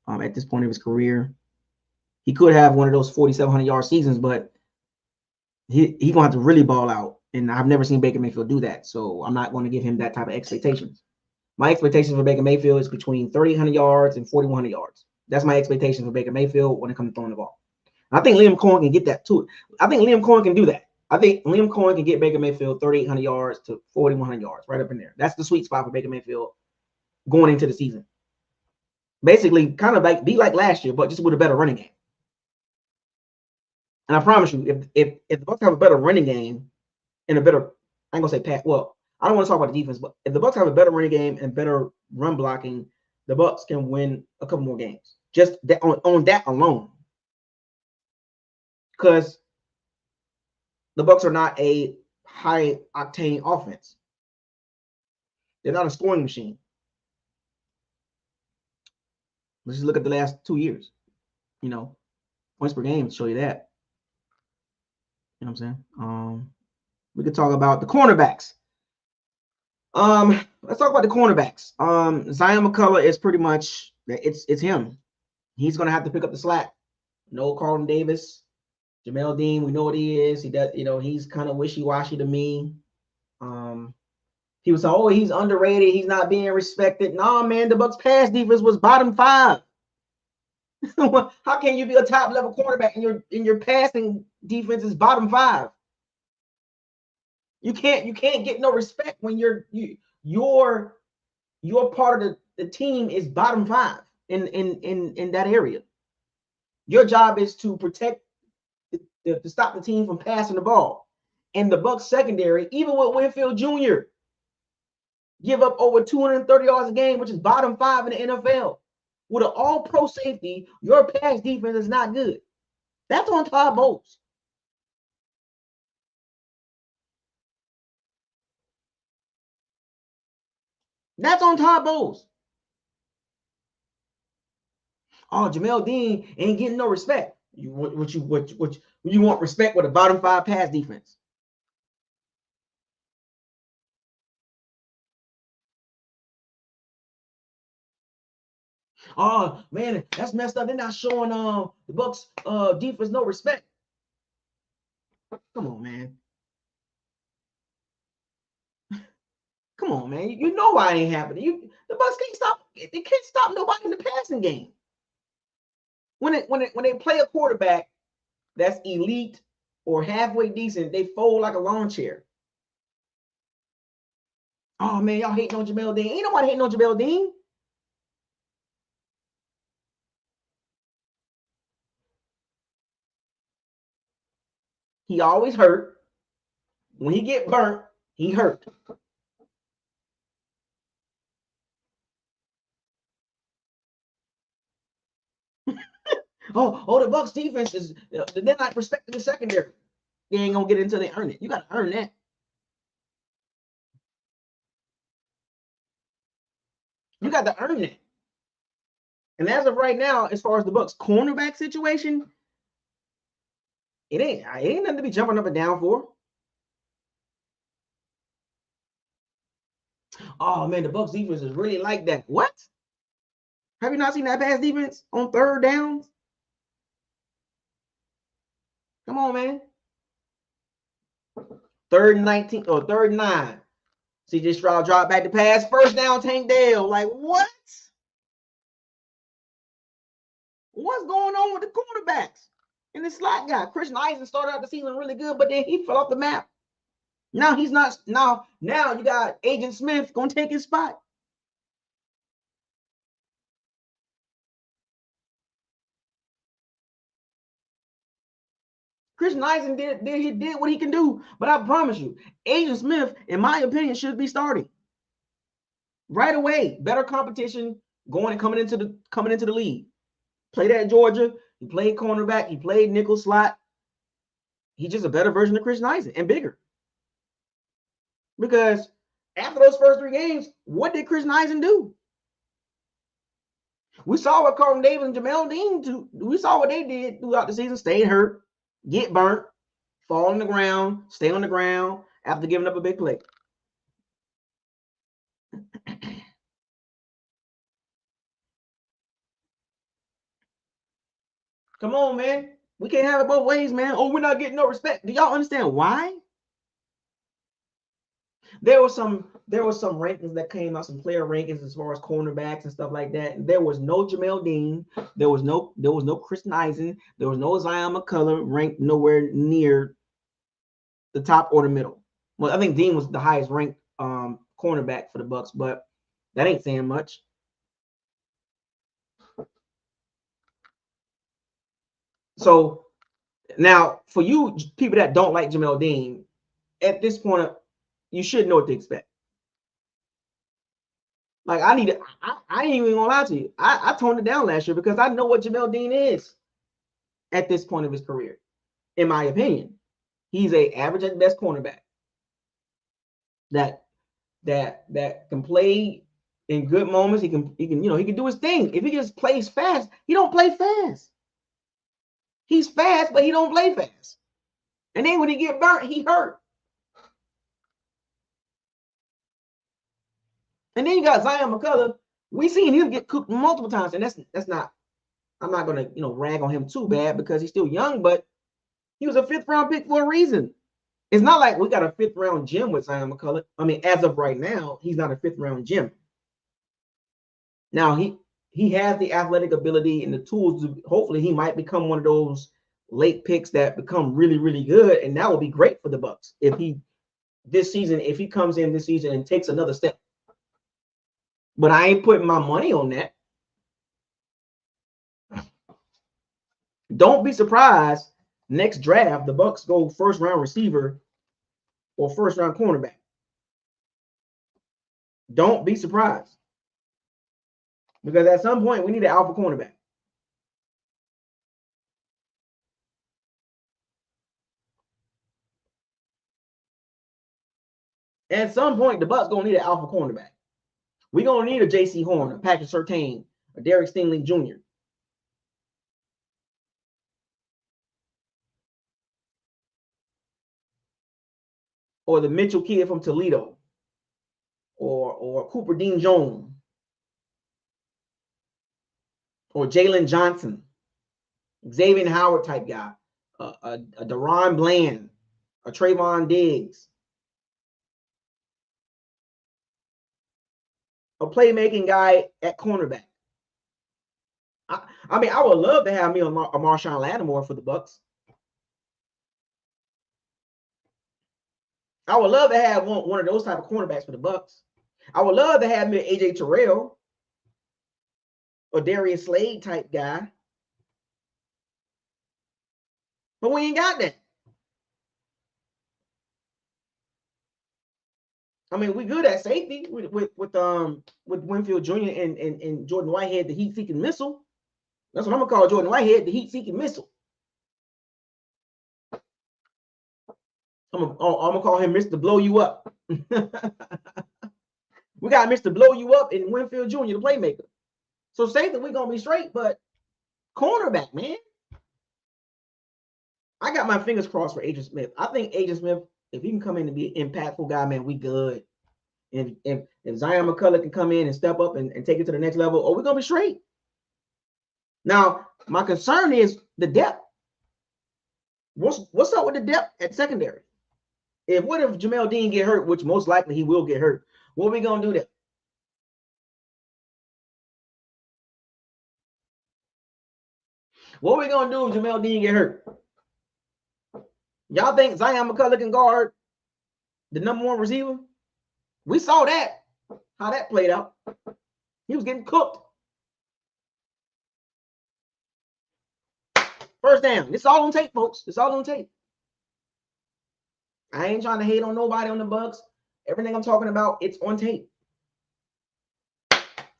at this point of his career. He could have one of those 4,700 yard seasons, but he's gonna have to really ball out. And I've never seen Baker Mayfield do that, so I'm not going to give him that type of expectations. My expectations for Baker Mayfield is between 3,800 yards and 4,100 yards. That's my expectation for Baker Mayfield when it comes to throwing the ball. I think Liam Cohen can get that too. I think Liam Cohen can do that. I think Liam Cohen can get Baker Mayfield 3,800 yards to 4,100 yards, right up in there. That's the sweet spot for Baker Mayfield going into the season. Basically, kind of be like last year, but just with a better running game. And I promise you, if the Bucs have a better running game and a better, I ain't gonna say pass. Well, I don't want to talk about the defense, but if the Bucs have a better running game and better run blocking, the Bucs can win a couple more games. Just that, on that alone, because the Bucs are not a high octane offense. They're not a scoring machine. Let's just look at the last 2 years. Points per game to show you that. You know what I'm saying? We could talk about the cornerbacks. Let's talk about the cornerbacks. Zion McCullough is pretty much it's him. He's gonna have to pick up the slack. No Carlton Davis, Jamel Dean. We know what he is. He does. He's kind of wishy-washy to me. He was oh, he's underrated. He's not being respected. Nah, man, the Bucs pass defense was bottom 5. How can you be a top level cornerback and your passing defense is bottom 5? You can't get no respect when your part of the team is bottom 5 in that area. Your job is to protect to stop the team from passing the ball. And the Bucs secondary, even with Winfield Jr., give up over 230 yards a game, which is bottom 5 in the NFL. With an all-pro safety, your pass defense is not good. That's on Todd Bowles. That's on Todd Bowles. Oh, Jamel Dean ain't getting no respect. You want respect with a bottom 5 pass defense? Oh man, that's messed up. They're not showing the Bucs defense no respect. Come on, man. Come on, man. You know why it ain't happening. The Bucs can't stop. They can't stop nobody in the passing game. When they play a quarterback that's elite or halfway decent, they fold like a lawn chair. Oh man, y'all hating on Jamel Dean. Ain't nobody hating on Jamel Dean. He always hurt. When he get burnt, he hurt. The Bucs defense is they're not respecting the secondary. They ain't gonna get it until they earn it. You gotta earn that. You got to earn it. And as of right now, as far as the Bucs cornerback situation, it ain't nothing to be jumping up and down for. Oh man, the Bucs defense is really like that. What? Have you not seen that pass defense on third downs? Come on, man. Third and 19 or third and 9. CJ Stroud dropped back to pass. First down, Tank Dale. Like, what? What's going on with the quarterbacks? And the slot guy, Christian Eisen, started out the season really good, but then he fell off the map. Now he's not. Now you got Agent Smith gonna take his spot. Christian Eisen did what he can do, but I promise you, Agent Smith, in my opinion, should be starting right away. Better competition coming into the league. Played at Georgia. He played cornerback. He played nickel slot. He's just a better version of Christian Eisen and bigger. Because after those first 3 games, what did Christian Eisen do? We saw what Carlton Davis and Jamel Dean do. We saw what they did throughout the season. Stayed hurt, get burnt, fall on the ground, stay on the ground after giving up a big play. Come on, man. We can't have it both ways, man. Oh, we're not getting no respect. Do y'all understand why? There was some rankings that came out, some player rankings as far as cornerbacks and stuff like that. There was no Jamel Dean. There was no Christian Eisen. There was no Zion McCullough ranked nowhere near the top or the middle. Well, I think Dean was the highest ranked cornerback for the Bucs, but that ain't saying much. So now, for you people that don't like Jamel Dean, at this point, you should know what to expect. Like I ain't even gonna lie to you. I toned it down last year because I know what Jamel Dean is at this point of his career. In my opinion, he's a average at best cornerback that can play in good moments. He can do his thing. If he just plays fast, he don't play fast. He's fast, but he don't play fast. And then when he get burnt, he hurt. And then you got Zion McCullough. We seen him get cooked multiple times, and that's not. I'm not gonna rag on him too bad because he's still young, but he was a 5th round pick for a reason. It's not like we got a 5th round gem with Zion McCullough. I mean, as of right now, he's not a 5th round gem. Now he has the athletic ability and the tools to hopefully he might become one of those late picks that become really, really good, and that would be great for the Bucs if he comes in this season and takes another step. But I ain't putting my money on that. Don't be surprised next draft the Bucs go 1st round receiver or 1st round cornerback. Don't be surprised. Because at some point, we need an alpha cornerback. At some point, the Bucs going to need an alpha cornerback. We're going to need a J.C. Horn, a Patrick Surtain, a Derek Stingley Jr. Or the Mitchell kid from Toledo. Or Cooper Dean Jones. Or Jalen Johnson. Xavier Howard type guy. A Deron Bland. A Trayvon Diggs. A playmaking guy at cornerback. I mean, I would love to have me a Marshawn Lattimore for the Bucs. I would love to have one of those type of cornerbacks for the Bucs. I would love to have me an AJ Terrell or Darius Slade type guy. But we ain't got that. I mean, we good at safety with Winfield Jr. and Jordan Whitehead, the heat-seeking missile. That's what I'm gonna call Jordan Whitehead, the heat-seeking missile. I'm gonna call him Mr. Blow You Up. We got Mr. Blow You Up and Winfield Jr., the playmaker. So safety, we're gonna be straight, but cornerback, man. I got my fingers crossed for Agent Smith. I think Agent Smith, if he can come in and be an impactful guy, man, we good. And if Zion McCullough can come in and step up and take it to the next level, we're gonna be straight. Now, my concern is the depth. What's up with the depth at secondary? What if Jamel Dean get hurt, which most likely he will get hurt? What are we gonna do there? What are we gonna do if Jamel Dean get hurt? Y'all think Zion McCullough can guard the #1 receiver? We saw that, how that played out. He was getting cooked. First down. It's all on tape, folks. It's all on tape. I ain't trying to hate on nobody on the Bucs. Everything I'm talking about, it's on tape.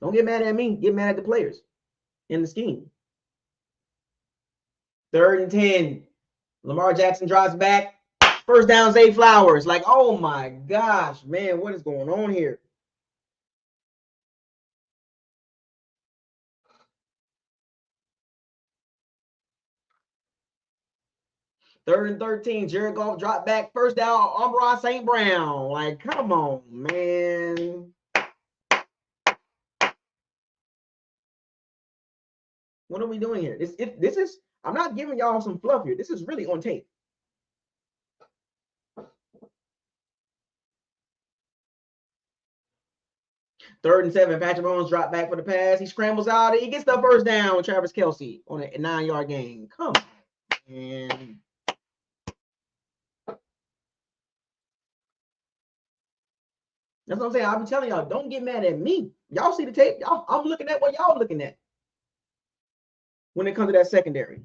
Don't get mad at me. Get mad at the players in the scheme. 3rd and 10. Lamar Jackson drives back. First down, Zay Flowers. Like, oh my gosh, man, what is going on here? Third and 13, Jared Goff dropped back. First down, Amon-Ra St. Brown. Like, come on, man. What are we doing here? This is, I'm not giving y'all some fluff here. This is really on tape. Third and 7, Patrick Mahomes dropped back for the pass. He scrambles out. He gets the first down with Travis Kelce on a 9-yard gain. Come on, man. That's what I'm saying. I'll be telling y'all, don't get mad at me. Y'all see the tape. I'm looking at what y'all looking at when it comes to that secondary.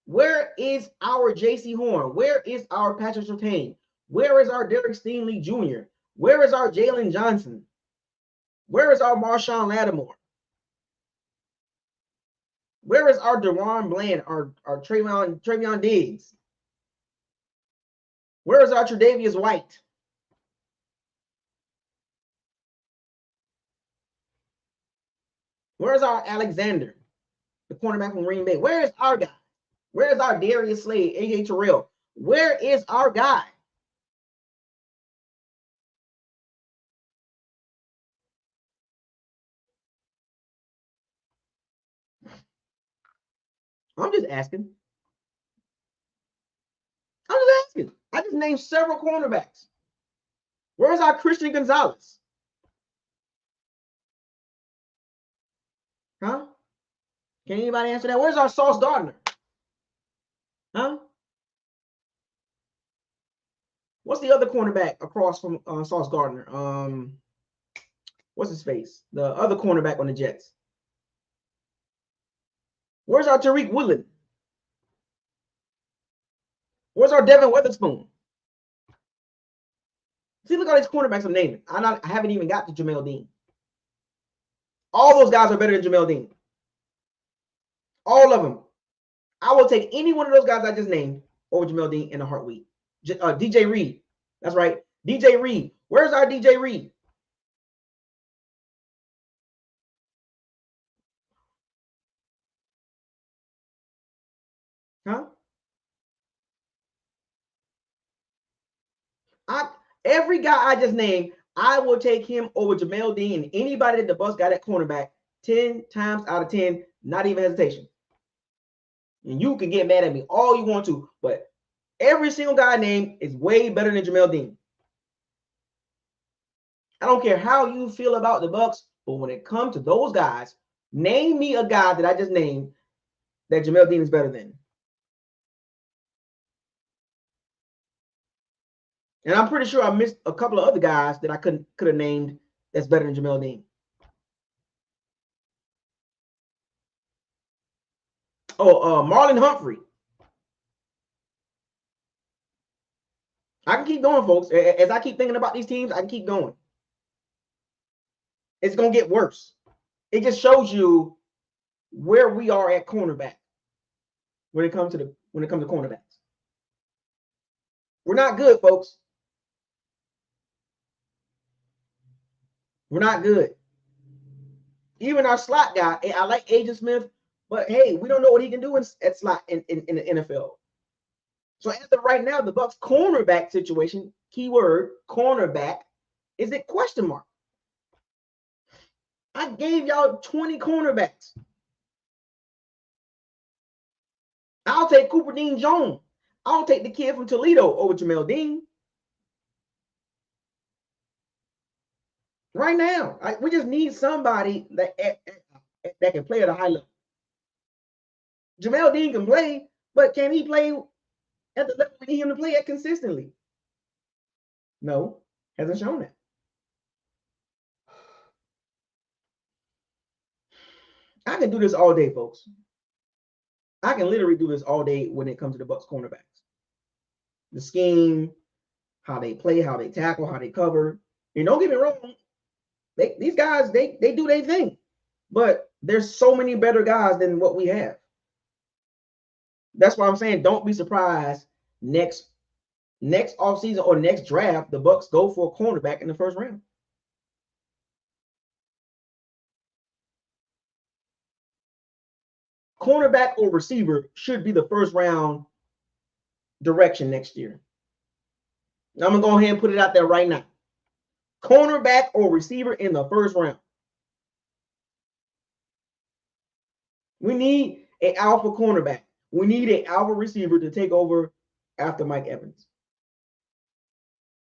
Where is our J.C. Horn? Where is our Patrick Surtain? Where is our Derek Stingley Jr.? Where is our Jalen Johnson? Where is our Marshawn Lattimore? Where is our Deron Bland, our Trayvon Diggs? Where is our Tre'Davious White? Where is our Alexander, the cornerback from Green Bay? Where is our guy? Where is our Darius Slade, AJ Terrell? Where is our guy? I'm just asking. I just named several cornerbacks. Where's our Christian Gonzalez? Huh? Can anybody answer that? Where's our Sauce Gardner? Huh? What's the other cornerback across from Sauce Gardner? What's his face? The other cornerback on the Jets. Where's our Tariq Woodland? Where's our Devin Witherspoon? See, look at all these cornerbacks I'm naming. I haven't even got to Jamel Dean. All those guys are better than Jamel Dean. All of them. I will take any one of those guys I just named over Jamel Dean in a heartbeat. DJ Reed. That's right. DJ Reed. Where's our DJ Reed? Huh? Every guy I just named, I will take him over Jamel Dean and anybody that the Bucs got at cornerback 10 times out of 10, not even hesitation. And you can get mad at me all you want to, but every single guy named is way better than Jamel Dean. I don't care how you feel about the Bucs, but when it comes to those guys, name me a guy that I just named that Jamel Dean is better than. And I'm pretty sure I missed a couple of other guys that I could have named that's better than Jamel Dean. Oh, Marlon Humphrey. I can keep going, folks. As I keep thinking about these teams, I can keep going. It's gonna get worse. It just shows you where we are at cornerback when it comes to cornerbacks. We're not good, folks. We're not good. Even our slot guy, I like Agent Smith, but hey, we don't know what he can do at slot in the NFL. So as of right now, the Bucs cornerback situation, keyword cornerback, is it question mark? I gave y'all 20 cornerbacks. I'll take Cooper Dean Jones. I'll take the kid from Toledo over Jamel Dean. Right now, we just need somebody that can play at a high level. Jamel Dean can play, but can he play at the level we need him to play at consistently? No, hasn't shown that. I can do this all day, folks. I can literally do this all day when it comes to the Bucs cornerbacks. The scheme, how they play, how they tackle, how they cover. And don't get me wrong, these guys, they do their thing. But there's so many better guys than what we have. That's why I'm saying don't be surprised next offseason or next draft, the Bucs go for a cornerback in the first round. Cornerback or receiver should be the first round direction next year. I'm going to go ahead and put it out there right now. Cornerback or receiver in the first round. We need an alpha cornerback. We need an alpha receiver to take over after Mike Evans.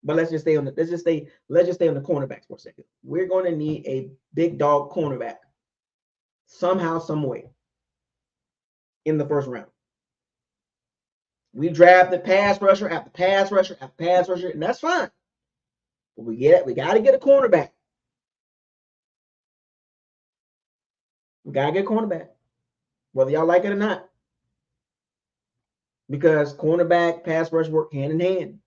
But let's just stay on the cornerbacks for a second. We're going to need a big dog cornerback somehow, some way in the first round. We drafted pass rusher after pass rusher after pass rusher, and that's fine. But we got to get a cornerback. We got to get a cornerback, whether y'all like it or not. Because cornerback, pass rush work hand in hand.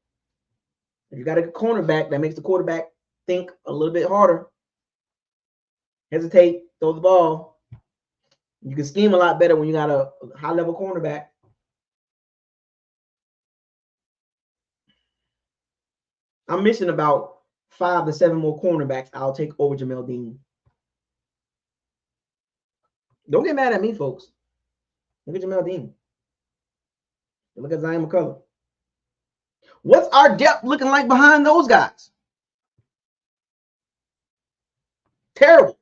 If you got a cornerback, that makes the quarterback think a little bit harder. Hesitate, throw the ball. You can scheme a lot better when you got a high-level cornerback. I'm missing about 5 to 7 more cornerbacks I'll take over Jamel Dean. Don't get mad at me, folks. Look at Jamel Dean. Look at Zion McCullough. What's our depth looking like behind those guys? Terrible.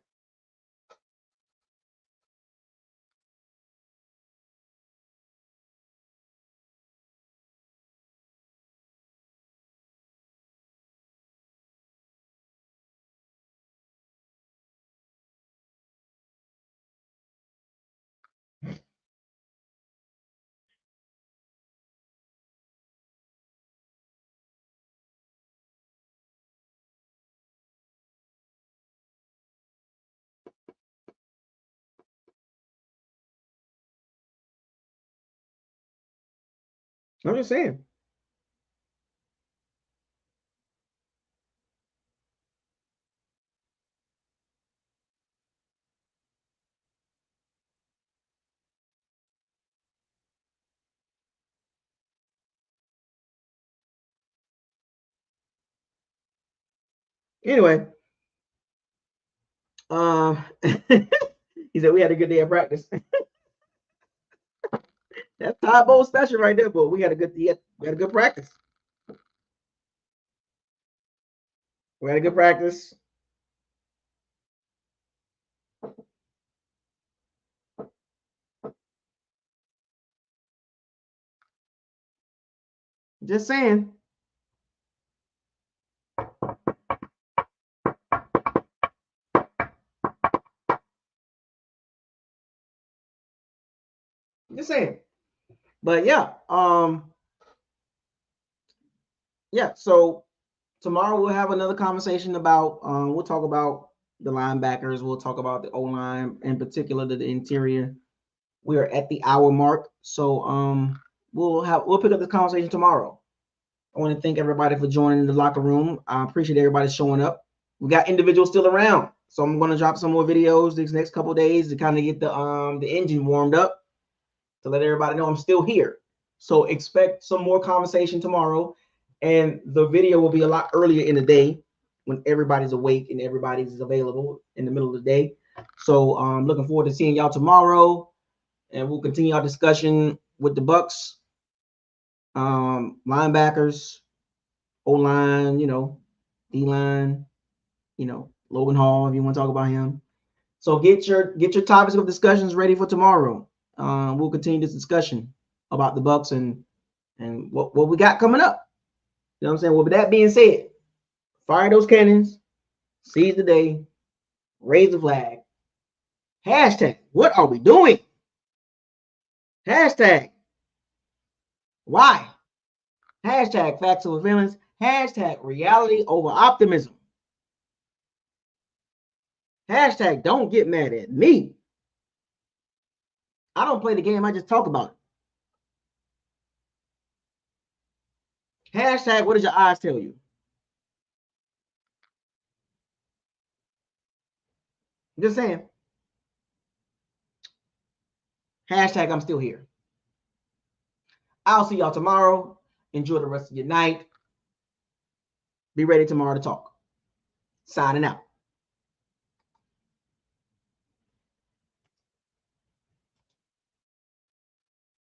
I'm just saying. Anyway, he said we had a good day of practice. That's Todd Bowles special right there, but we had a good practice. We had a good practice. Just saying. Just saying. But yeah, so tomorrow we'll have another conversation about we'll talk about the linebackers, we'll talk about the O-line, in particular the interior. We are at the hour mark, so we'll pick up the conversation tomorrow. I want to thank everybody for joining the locker room. I appreciate everybody showing up. We got individuals still around, so I'm going to drop some more videos these next couple of days to kind of get the engine warmed up, to let everybody know I'm still here. So expect some more conversation tomorrow, and the video will be a lot earlier in the day when everybody's awake and everybody's available in the middle of the day. So looking forward to seeing y'all tomorrow, and we'll continue our discussion with the Bucs, linebackers, O-line, D-line, Logan Hall, if you want to talk about him. So get your topics of discussions ready for tomorrow. We'll continue this discussion about the Bucs and what we got coming up. You know what I'm saying? Well, with that being said, fire those cannons, seize the day, raise the flag. Hashtag, what are we doing? Hashtag, why? Hashtag, facts over feelings. Hashtag, reality over optimism. Hashtag, don't get mad at me. I don't play the game, I just talk about it. Hashtag, what does your eyes tell you? Just saying. Hashtag, I'm still here. I'll see y'all tomorrow. Enjoy the rest of your night. Be ready tomorrow to talk. Signing out.